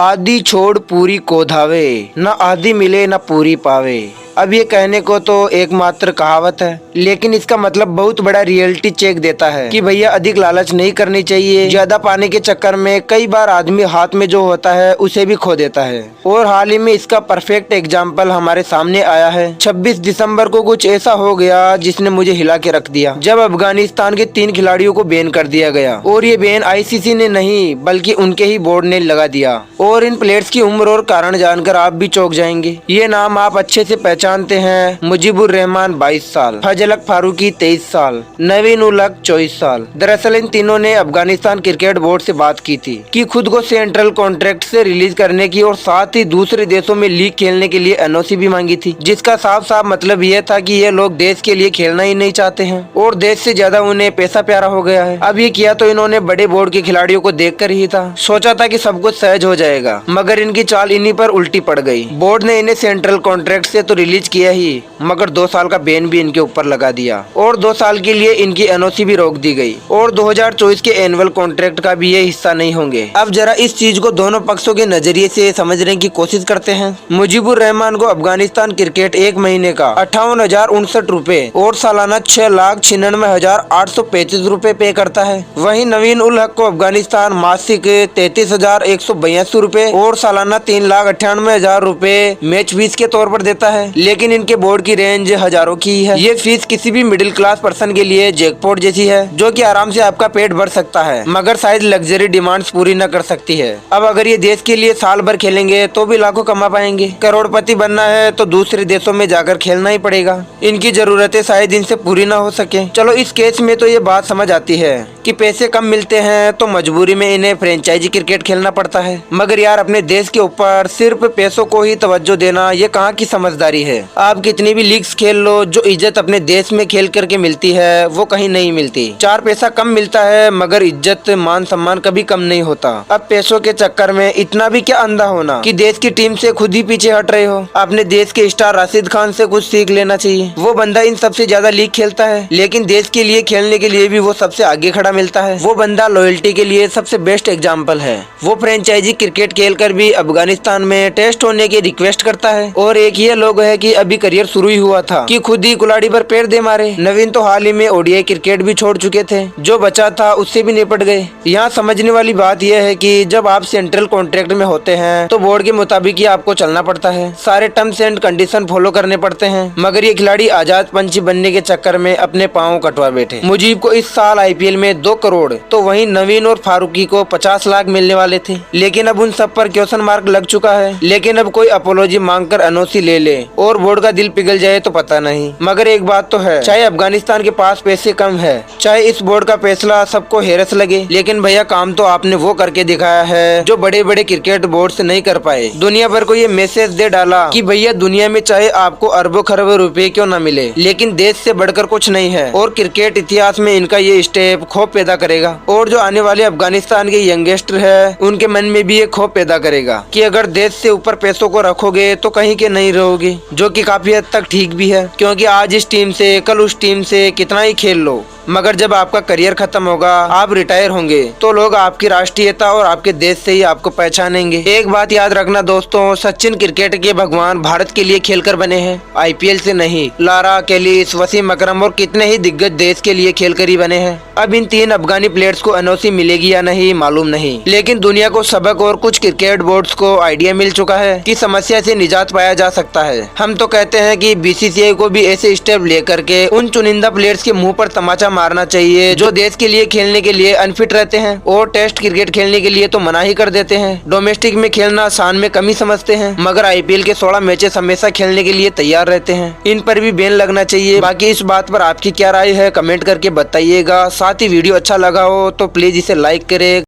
आधी छोड़ पूरी को धावे, न आधी मिले न पूरी पावे। अब ये कहने को तो एकमात्र कहावत है, लेकिन इसका मतलब बहुत बड़ा रियलिटी चेक देता है कि भैया अधिक लालच नहीं करनी चाहिए। ज्यादा पाने के चक्कर में कई बार आदमी हाथ में जो होता है उसे भी खो देता है। और हाल ही में इसका परफेक्ट एग्जाम्पल हमारे सामने आया है। 26 दिसंबर को कुछ ऐसा हो गया जिसने मुझे हिला के रख दिया, जब अफगानिस्तान के 3 खिलाड़ियों को बैन कर दिया गया। और ये बैन आईसीसी ने नहीं बल्कि उनके ही बोर्ड ने लगा दिया। और इन प्लेयर्स की उम्र और कारण जानकर आप भी चौंक जाएंगे। ये नाम आप अच्छे से जानते हैं। मुजीबुर रहमान 22 साल, फजल फारूकी 23 साल, नवीन उल हक 24 साल। दरअसल इन तीनों ने अफगानिस्तान क्रिकेट बोर्ड से बात की थी कि खुद को सेंट्रल कॉन्ट्रैक्ट से रिलीज करने की और साथ ही दूसरे देशों में लीग खेलने के लिए एनओसी भी मांगी थी, जिसका साफ साफ मतलब यह था कि ये लोग देश के लिए खेलना ही नहीं चाहते हैं और देश से ज्यादा उन्हें पैसा प्यारा हो गया है। अब ये किया तो इन्होंने बड़े बोर्ड के खिलाड़ियों को देख कर ही था। सोचा था कि सब कुछ सहज हो जाएगा, मगर इनकी चाल इन्हीं पर उल्टी पड़ गई। बोर्ड ने इन्हें सेंट्रल कॉन्ट्रैक्ट से तो रिलीज किया ही, मगर 2 साल का बैन भी इनके ऊपर लगा दिया और 2 साल के लिए इनकी एनओसी भी रोक दी गई और 2024 के एनुअल कॉन्ट्रैक्ट का भी ये हिस्सा नहीं होंगे। अब जरा इस चीज को दोनों पक्षों के नजरिए से समझने की कोशिश करते हैं। मुजीबुर रहमान को अफगानिस्तान क्रिकेट 1 महीने का 58,069 रूपए और सालाना 6,96,835 रूपए पे करता है। वहीं नवीन उल हक को अफगानिस्तान मासिक 33,182 रूपए और सालाना 3,98,000 रूपए मैच फीस के तौर पर देता है। लेकिन इनके बोर्ड की रेंज हजारों की है। ये फीस किसी भी मिडिल क्लास पर्सन के लिए जैकपॉट जैसी है, जो कि आराम से आपका पेट भर सकता है, मगर शायद लग्जरी डिमांड्स पूरी न कर सकती है। अब अगर ये देश के लिए साल भर खेलेंगे तो भी लाखों कमा पाएंगे। करोड़पति बनना है तो दूसरे देशों में जाकर खेलना ही पड़ेगा। इनकी जरूरतें शायद इनसे पूरी ना हो सके। चलो इस केस में तो ये बात समझ आती है कि पैसे कम मिलते हैं तो मजबूरी में इन्हें फ्रेंचाइजी क्रिकेट खेलना पड़ता है, मगर यार अपने देश के ऊपर सिर्फ पैसों को ही तवज्जो देना ये कहाँ की समझदारी है। आप कितनी भी लीग्स खेल लो, जो इज्जत अपने देश में खेल करके मिलती है वो कहीं नहीं मिलती। 4 पैसा कम मिलता है मगर इज्जत मान सम्मान कभी कम नहीं होता। अब पैसों के चक्कर में इतना भी क्या अंधा होना कि देश की टीम से खुद ही पीछे हट रहे हो। अपने देश के स्टार राशिद खान से कुछ सीख लेना चाहिए। वो बंदा इन सबसे ज्यादा लीग खेलता है, लेकिन देश के लिए खेलने के लिए भी वो सबसे आगे खड़ा मिलता है। वो बंदा लॉयल्टी के लिए सबसे बेस्ट एग्जाम्पल है। वो फ्रेंचाइजी क्रिकेट खेल कर भी अफगानिस्तान में टेस्ट होने की रिक्वेस्ट करता है। और एक ये लोग है कि अभी करियर शुरू ही हुआ था कि खुद ही कुल्हाड़ी पर पैर दे मारे। नवीन तो हाल ही में ओडीआई क्रिकेट भी छोड़ चुके थे, जो बचा था उससे भी निपट गए। यहाँ समझने वाली बात यह है कि जब आप सेंट्रल कॉन्ट्रैक्ट में होते हैं तो बोर्ड के मुताबिक ही आपको चलना पड़ता है, सारे टर्म्स एंड कंडीशन फॉलो करने पड़ते हैं। मगर ये खिलाड़ी आजाद पंछी बनने के चक्कर में अपने पाँव कटवा बैठे। मुजीब को इस साल आईपीएल में 2 करोड़ तो वहीं नवीन और फारूकी को 50 लाख मिलने वाले थे, लेकिन अब उन सब पर क्वेश्चन मार्क लग चुका है। लेकिन अब कोई अपोलॉजी मांगकर एनओसी ले ले और बोर्ड का दिल पिघल जाए तो पता नहीं। मगर एक बात तो है, चाहे अफगानिस्तान के पास पैसे कम है, चाहे इस बोर्ड का फैसला सबको हैरत लगे, लेकिन भैया काम तो आपने वो करके दिखाया है जो बड़े बड़े क्रिकेट बोर्ड से नहीं कर पाए। दुनिया भर को ये मैसेज दे डाला कि भैया दुनिया में चाहे आपको अरबों खरबों रुपए क्यों न मिले, लेकिन देश से बढ़कर कुछ नहीं है। और क्रिकेट इतिहास में इनका ये स्टेप खौफ पैदा करेगा और जो आने वाले अफगानिस्तान के यंगस्टर है उनके मन में भी ये खौफ पैदा करेगा कि अगर देश से ऊपर पैसों को रखोगे तो कहीं के नहीं रहोगे, जो कि काफी हद तक ठीक भी है। क्योंकि आज इस टीम से कल उस टीम से कितना ही खेल लो, मगर जब आपका करियर खत्म होगा, आप रिटायर होंगे, तो लोग आपकी राष्ट्रीयता और आपके देश से ही आपको पहचानेंगे। एक बात याद रखना दोस्तों, सचिन क्रिकेट के भगवान भारत के लिए खेलकर बने हैं, आईपीएल से नहीं। लारा, कैलिस, वसीम अकरम और कितने ही दिग्गज देश के लिए खेलकर ही बने हैं। अब इन 3 अफगानी प्लेयर्स को एनओसी मिलेगी या नहीं मालूम नहीं, लेकिन दुनिया को सबक और कुछ क्रिकेट बोर्ड्स को आइडिया मिल चुका है कि समस्या से निजात पाया जा सकता है। हम तो कहते हैं कि बीसीसीआई को भी ऐसे स्टेप लेकर के उन चुनिंदा प्लेयर्स के मुंह पर तमाचा मारना चाहिए जो देश के लिए खेलने के लिए अनफिट रहते हैं और टेस्ट क्रिकेट खेलने के लिए तो मना ही कर देते हैं। डोमेस्टिक में खेलना शान में कमी समझते हैं, मगर आईपीएल के 16 मैचेस हमेशा खेलने के लिए तैयार रहते हैं। इन पर भी बैन लगना चाहिए। बाकी इस बात पर आपकी क्या राय है कमेंट करके बताइएगा। साथ ही वीडियो अच्छा लगा हो तो प्लीज इसे लाइक करें।